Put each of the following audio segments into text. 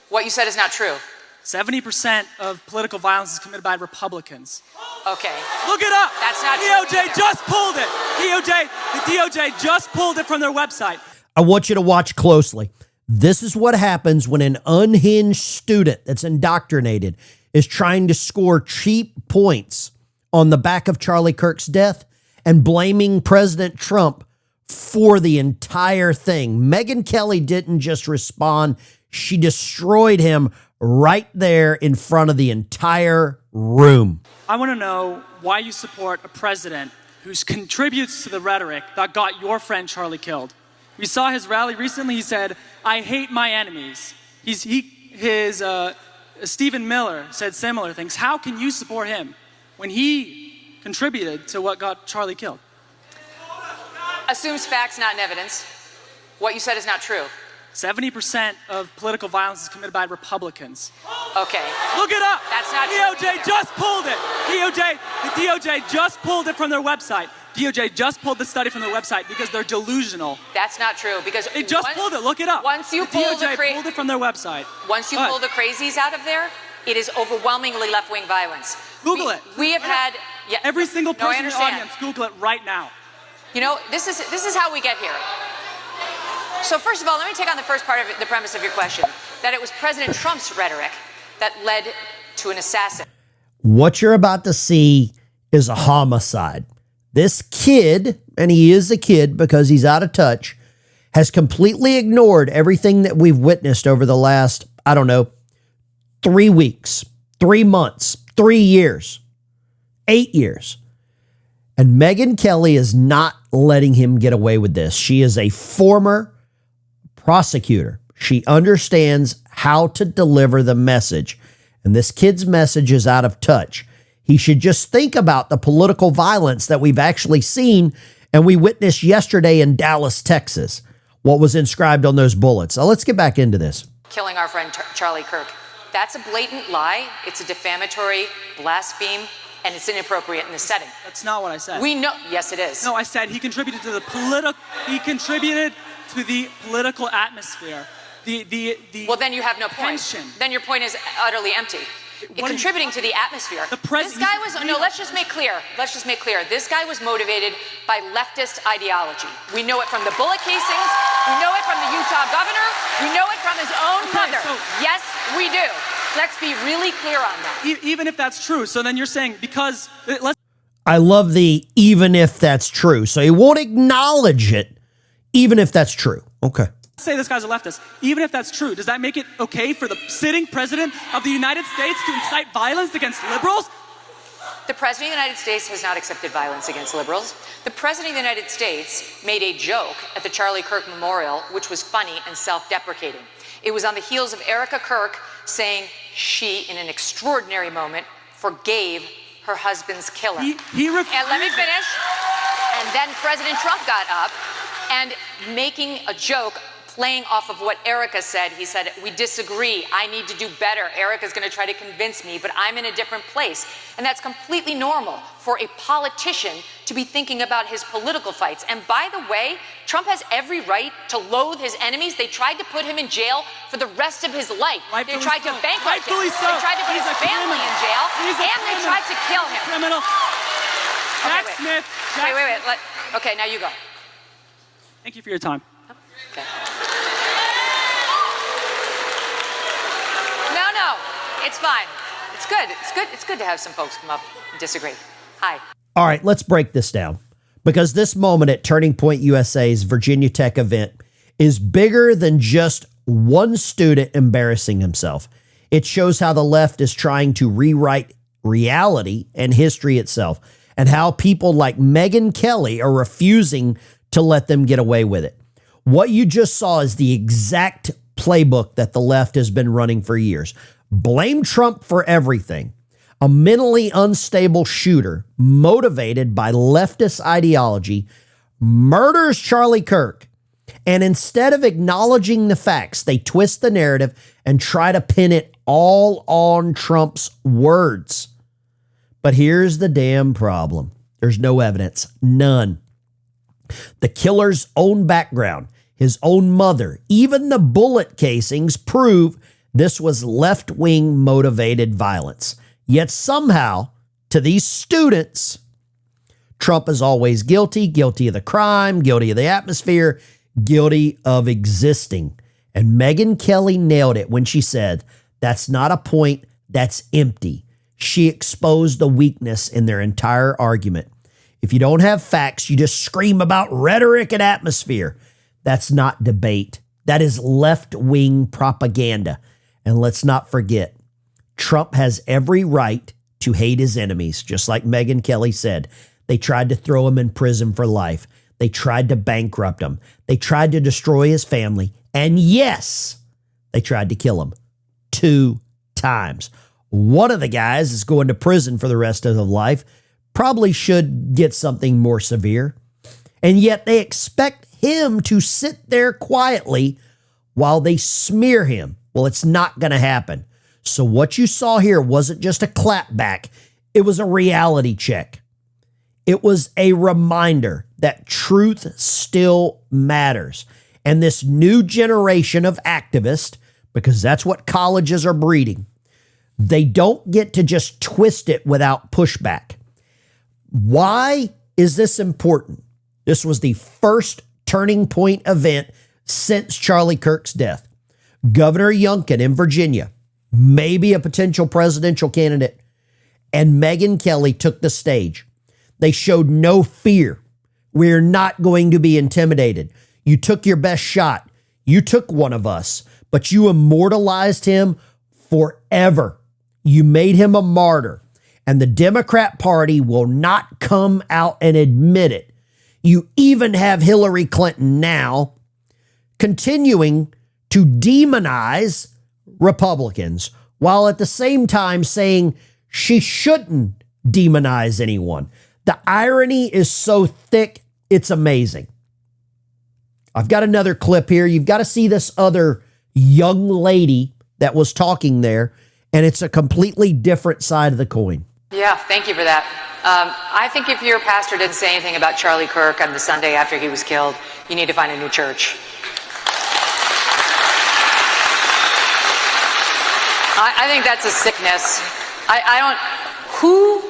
What you said is not true. 70% of political violence is committed by Republicans. Okay. Look it up. That's not true DOJ either. just pulled it. The DOJ just pulled it from their website. I want you to watch closely. This is what happens when an unhinged student that's indoctrinated is trying to score cheap points on the back of Charlie Kirk's death and blaming President Trump for the entire thing. Megyn Kelly didn't just respond. She destroyed him right there in front of the entire room. I want to know why you support a president who contributes to the rhetoric that got your friend Charlie killed. We saw his rally recently. He said, "I hate my enemies." Stephen Miller said similar things. How can you support him when he contributed to what got Charlie killed? Assumes facts, not evidence. What you said is not true. 70% of political violence is committed by Republicans. Okay. Look it up. That's not true DOJ either. just pulled it. The DOJ just pulled it from their website. DOJ just pulled the study from their website because they're delusional. That's not true because They just pulled it. Look it up. Once you the pull DOJ the pulled it from their website. Once you Go pull ahead. the crazies out of there, it is overwhelmingly left-wing violence. Google it. We have had Every single No, I person in the understand. audience, Google it right now. You know, this is how we get here. So first of all, let me take on the first part of the premise of your question, that it was President Trump's rhetoric that led to an assassin. What you're about to see is a homicide. This kid, and he is a kid because he's out of touch, has completely ignored everything that we've witnessed over the last, 3 weeks, 3 months, 3 years, 8 years. And Megyn Kelly is not letting him get away with this. She is a former prosecutor. She understands how to deliver the message. And this kid's message is out of touch. He should just think about the political violence that we've actually seen and we witnessed yesterday in Dallas, Texas, what was inscribed on those bullets. So let's get back into this. Killing our friend Charlie Kirk. That's a blatant lie. It's a defamatory blaspheme, and it's inappropriate in this setting. That's not what I said. We know. Yes, it is. No, I said he contributed to the political atmosphere. Well, then you have no point. tension. Then your point is utterly empty. Contributing to the atmosphere. This guy was, let's just make clear. This guy was motivated by leftist ideology. We know it from the bullet casings. We know it from the Utah governor. We know it from his own mother. Yes, we do. Let's be really clear on that. Even if that's true. So then you're saying I love the even if that's true. So he won't acknowledge it, even if that's true. Okay. say this guy's a leftist. Even if that's true, does that make it okay for the sitting president of the United States to incite violence against liberals? The President of the United States has not accepted violence against liberals. The President of the United States made a joke at the Charlie Kirk Memorial, which was funny and self-deprecating. It was on the heels of Erica Kirk saying she, in an extraordinary moment, forgave her husband's killer. And let me finish. And then President Trump got up and making a joke, playing off of what Erica said. He said, we disagree. I need to do better. Erica's going to try to convince me, but I'm in a different place. And that's completely normal for a politician to be thinking about his political fights. And by the way, Trump has every right to loathe his enemies. They tried to put him in jail for the rest of his life. They tried to bankrupt him. They tried to put his family in jail. And they tried to kill him. Criminal. Jack Smith. Wait. Okay, now you go. Thank you for your time. Okay. No, it's fine. It's good. It's good to have some folks come up and disagree. Hi. All right, let's break this down, because this moment at Turning Point USA's Virginia Tech event is bigger than just one student embarrassing himself. It shows how the left is trying to rewrite reality and history itself, and how people like Megyn Kelly are refusing to let them get away with it. What you just saw is the exact playbook that the left has been running for years. Blame Trump for everything. A mentally unstable shooter motivated by leftist ideology murders Charlie Kirk. And instead of acknowledging the facts, they twist the narrative and try to pin it all on Trump's words. But here's the damn problem. There's no evidence. None. The killer's own background, his own mother, even the bullet casings prove This was left-wing motivated violence. Yet somehow, to these students, Trump is always guilty, guilty of the crime, guilty of the atmosphere, guilty of existing. And Megyn Kelly nailed it when she said, that's not a point, that's empty. She exposed the weakness in their entire argument. If you don't have facts, you just scream about rhetoric and atmosphere. That's not debate. That is left-wing propaganda. And let's not forget, Trump has every right to hate his enemies, just like Megyn Kelly said. They tried to throw him in prison for life. They tried to bankrupt him. They tried to destroy his family. And yes, they tried to kill him 2 times. One of the guys is going to prison for the rest of his life. Probably should get something more severe. And yet they expect him to sit there quietly while they smear him. Well, it's not going to happen. So what you saw here wasn't just a clapback. It was a reality check. It was a reminder that truth still matters. And this new generation of activists, because that's what colleges are breeding, they don't get to just twist it without pushback. Why is this important? This was the first turning point event since Charlie Kirk's death. Governor Youngkin in Virginia, maybe a potential presidential candidate, and Megyn Kelly took the stage. They showed no fear. We're not going to be intimidated. You took your best shot. You took one of us, but you immortalized him forever. You made him a martyr, and the Democrat Party will not come out and admit it. You even have Hillary Clinton now continuing to demonize Republicans, while at the same time saying she shouldn't demonize anyone. The irony is so thick, it's amazing. I've got another clip here. You've got to see this other young lady that was talking there, and it's a completely different side of the coin. Yeah, thank you for that. I think if your pastor didn't say anything about Charlie Kirk on the Sunday after he was killed, you need to find a new church. I think that's a sickness. Who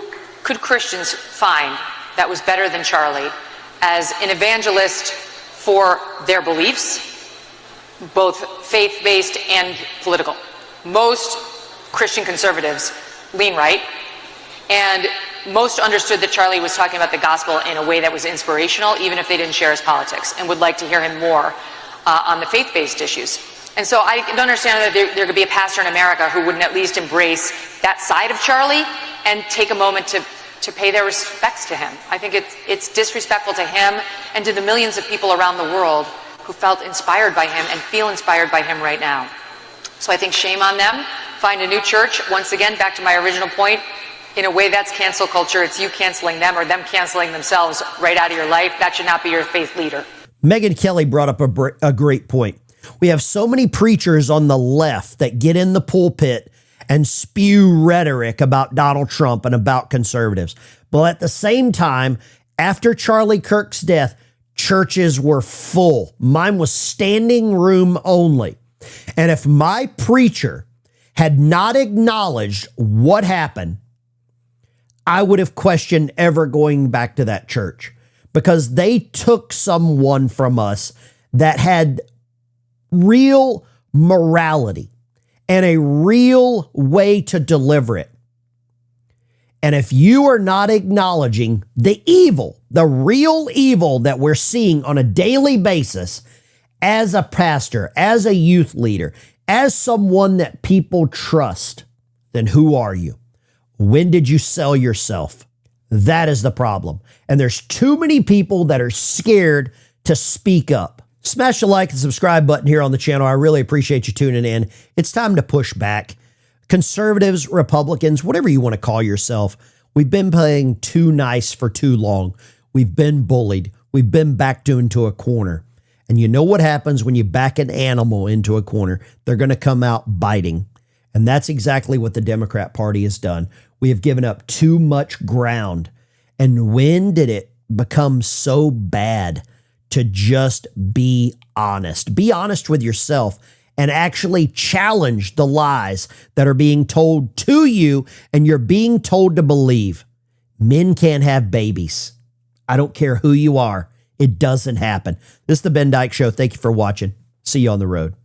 could Christians find that was better than Charlie as an evangelist for their beliefs, both faith-based and political? Most Christian conservatives lean right, and most understood that Charlie was talking about the gospel in a way that was inspirational, even if they didn't share his politics, and would like to hear him more on the faith-based issues. And so I don't understand that there could be a pastor in America who wouldn't at least embrace that side of Charlie and take a moment to pay their respects to him. I think it's disrespectful to him and to the millions of people around the world who felt inspired by him and feel inspired by him right now. So I think shame on them. Find a new church. Once again, back to my original point, in a way that's cancel culture. It's you canceling them or them canceling themselves right out of your life. That should not be your faith leader. Megyn Kelly brought up a great point. We have so many preachers on the left that get in the pulpit and spew rhetoric about Donald Trump and about conservatives. But at the same time, after Charlie Kirk's death, churches were full. Mine was standing room only. And if my preacher had not acknowledged what happened, I would have questioned ever going back to that church, because they took someone from us that had real morality and a real way to deliver it. And if you are not acknowledging the evil, the real evil that we're seeing on a daily basis as a pastor, as a youth leader, as someone that people trust, then who are you? When did you sell yourself? That is the problem. And there's too many people that are scared to speak up. Smash the like and subscribe button here on the channel. I really appreciate you tuning in. It's time to push back. Conservatives, Republicans, whatever you want to call yourself, we've been playing too nice for too long. We've been bullied. We've been backed into a corner. And you know what happens when you back an animal into a corner? They're going to come out biting. And that's exactly what the Democrat Party has done. We have given up too much ground. And when did it become so bad to just be honest? Be honest with yourself and actually challenge the lies that are being told to you and you're being told to believe. Men can't have babies. I don't care who you are. It doesn't happen. This is the Ben Dykes Show. Thank you for watching. See you on the road.